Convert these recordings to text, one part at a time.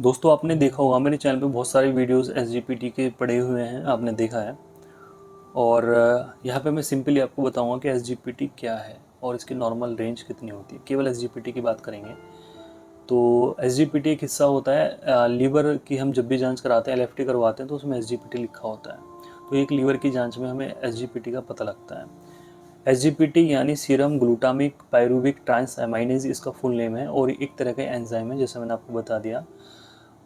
दोस्तों आपने देखा होगा मेरे चैनल पे बहुत सारे वीडियोस एसजीपीटी के पड़े हुए हैं, आपने देखा है। और यहाँ पे मैं सिंपली आपको बताऊंगा कि एसजीपीटी क्या है और इसकी नॉर्मल रेंज कितनी होती है। केवल एसजीपीटी की बात करेंगे। तो एसजीपीटी एक हिस्सा होता है लीवर की। हम जब भी जांच कराते हैं, एलएफटी करवाते हैं, तो उसमें एसजीपीटी लिखा होता है। तो एक लीवर की जांच में हमें एसजीपीटी का पता लगता है। एसजीपीटी यानी सीरम ग्लूटामिक पायरुविक ट्रांसएमाइनेज इसका फुल नेम है और एक तरह का एंजाइम है, जैसे मैंने आपको बता दिया।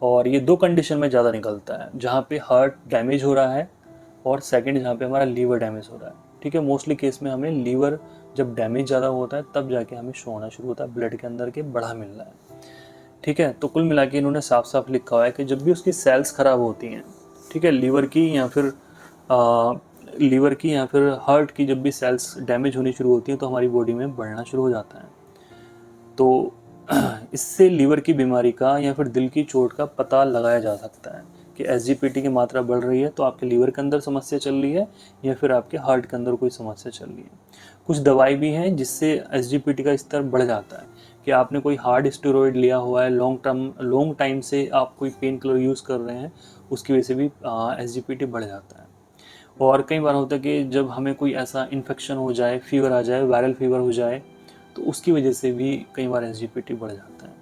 और ये दो कंडीशन में ज़्यादा निकलता है, जहाँ पे हार्ट डैमेज हो रहा है और सेकंड जहाँ पे हमारा लीवर डैमेज हो रहा है। ठीक है, मोस्टली केस में हमें लीवर जब डैमेज ज़्यादा होता है तब जाके हमें शो होना शुरू होता है, ब्लड के अंदर के बढ़ा मिल रहा है। ठीक है, तो कुल मिला के इन्होंने साफ साफ लिखा हुआ है कि जब भी उसकी सेल्स खराब होती हैं, ठीक है, लीवर की या फिर हार्ट की जब भी सेल्स डैमेज होनी शुरू होती हैं तो हमारी बॉडी में बढ़ना शुरू हो जाता है। तो इससे लीवर की बीमारी का या फिर दिल की चोट का पता लगाया जा सकता है कि एसजीपीटी की मात्रा बढ़ रही है तो आपके लीवर के अंदर समस्या चल रही है या फिर आपके हार्ट के अंदर कोई समस्या चल रही है। कुछ दवाई भी हैं जिससे एसजीपीटी का स्तर बढ़ जाता है कि आपने कोई हार्ड स्टेरॉइड लिया हुआ है, लॉन्ग टाइम से आप कोई पेन किलर यूज़ कर रहे हैं, उसकी वजह से भी एसजीपीटी बढ़ जाता है। और कई बार होता है कि जब हमें कोई ऐसा इन्फेक्शन हो जाए, फीवर आ जाए, वायरल फीवर हो जाए, तो उसकी वजह से भी कई बार एसजीपीटी बढ़ जाता है।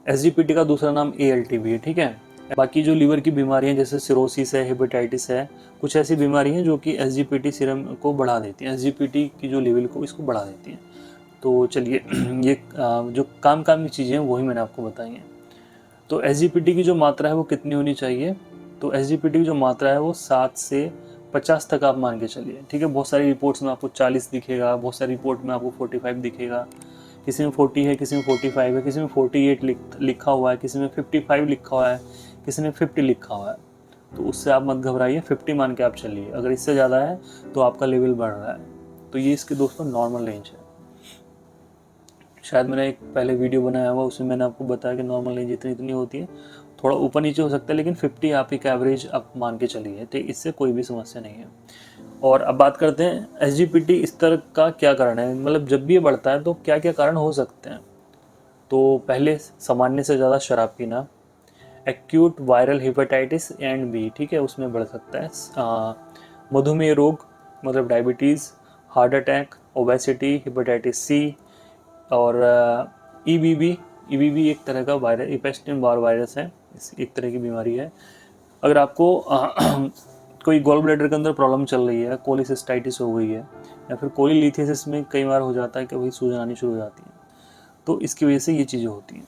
एसजीपीटी का दूसरा नाम एएलटी भी है। ठीक है, बाकी जो लीवर की बीमारियां जैसे सिरोसिस है, हेपेटाइटिस है, कुछ ऐसी बीमारी हैं जो कि एसजीपीटी सीरम को बढ़ा देती हैं, एसजीपीटी की जो लेवल को इसको बढ़ा देती हैं। तो चलिए ये जो काम की चीज़ें हैं वही मैंने आपको बताई हैं। तो एसजीपीटी की जो मात्रा है वो कितनी होनी चाहिए? तो एसजीपीटी की जो मात्रा है वो 7 से 50 तक आप मान के चलिए। ठीक है, बहुत सारी रिपोर्ट्स में आपको 40 दिखेगा, बहुत सारी रिपोर्ट में आपको 45 दिखेगा, किसी में 40 है, किसी में 45 है, किसी में 48 लिखा हुआ है, किसी में 55 लिखा हुआ है, किसी ने 50 लिखा हुआ है। तो उससे आप मत घबराइए, 50 मान के आप चलिए। अगर इससे ज़्यादा है तो आपका लेवल बढ़ रहा है। तो ये इसके दोस्तों नॉर्मल रेंज है। शायद मैंने एक पहले वीडियो बनाया हुआ, उसमें मैंने आपको बताया कि नॉर्मल रेंज इतनी इतनी होती है, थोड़ा ऊपर नीचे हो सकता है, लेकिन 50 आप एक एवरेज आप मान के चलिए, तो इससे कोई भी समस्या नहीं है। और अब बात करते हैं एसजीपीटी स्तर का क्या कारण है, मतलब जब भी ये बढ़ता है तो क्या क्या कारण हो सकते हैं। तो पहले सामान्य से ज़्यादा शराब पीना, acute viral hepatitis and B, ठीक है, उसमें बढ़ सकता है। मधुमेह रोग मतलब diabetes, heart attack, obesity, hepatitis C, और ईबीबी। ईबीबी एक तरह का वायरस, इपेस्टिन बार वायरस है, एक तरह की बीमारी है। अगर आपको कोई गॉल ब्लैडर के अंदर प्रॉब्लम चल रही है, कोलिसिस्टाइटिस हो गई है, या फिर कोलीलिथिसिस में कई बार हो जाता है कि वही सूजन आनी शुरू हो जाती है, तो इसकी वजह से ये चीज़ें होती हैं।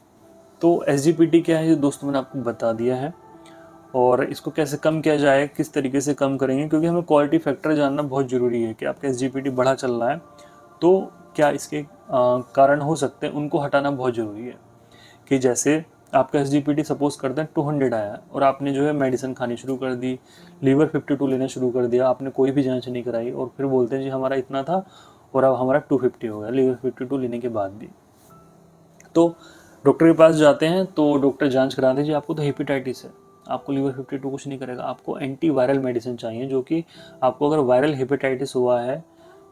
तो एसजीपीटी क्या है, ये दोस्तों मैंने आपको बता दिया है। और इसको कैसे कम किया जाए, किस तरीके से कम करेंगे, क्योंकि हमें क्वालिटी फैक्टर जानना बहुत ज़रूरी है कि आपका एसजीपीटी बढ़ा चल रहा है तो क्या इसके कारण हो सकते हैं, उनको हटाना बहुत ज़रूरी है। कि जैसे आपका एसजीपीटी सपोज करते हैं 200 आया और आपने जो है मेडिसिन खानी शुरू कर दी, लीवर 52 लेना शुरू कर दिया, आपने कोई भी जांच नहीं कराई और फिर बोलते हैं जी हमारा इतना था और अब हमारा 250 हो गया लीवर 52 लेने के बाद भी। तो डॉक्टर के पास जाते हैं तो डॉक्टर जांच करा दीजिए, आपको तो हेपेटाइटिस है, आपको लीवर 52 कुछ नहीं करेगा, आपको एंटी वायरल मेडिसिन चाहिए, जो कि आपको अगर वायरल हेपेटाइटिस हुआ है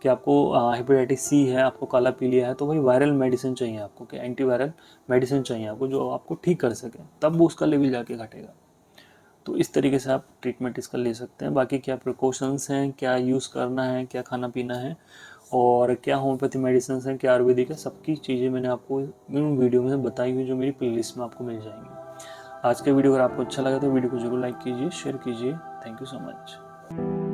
कि आपको हेपेटाइटिस सी है, आपको काला पीलिया है, तो वही वायरल मेडिसिन चाहिए आपको, कि एंटी वायरल मेडिसिन चाहिए आपको जो आपको ठीक कर सके, तब वो उसका लेवल जाके घटेगा। तो इस तरीके से आप ट्रीटमेंट इसका ले सकते हैं। बाकी क्या प्रिकॉशंस हैं, क्या यूज़ करना है, क्या खाना पीना है, और क्या होम्योपैथी मेडिसिन हैं, क्या आयुर्वेदिक है, सबकी चीज़ें मैंने आपको इन वीडियो में बताई हुई जो मेरी प्लेलिस्ट में आपको मिल जाएंगी। आज का वीडियो अगर आपको अच्छा लगा तो वीडियो को जरूर लाइक कीजिए, शेयर कीजिए। Thank you so much.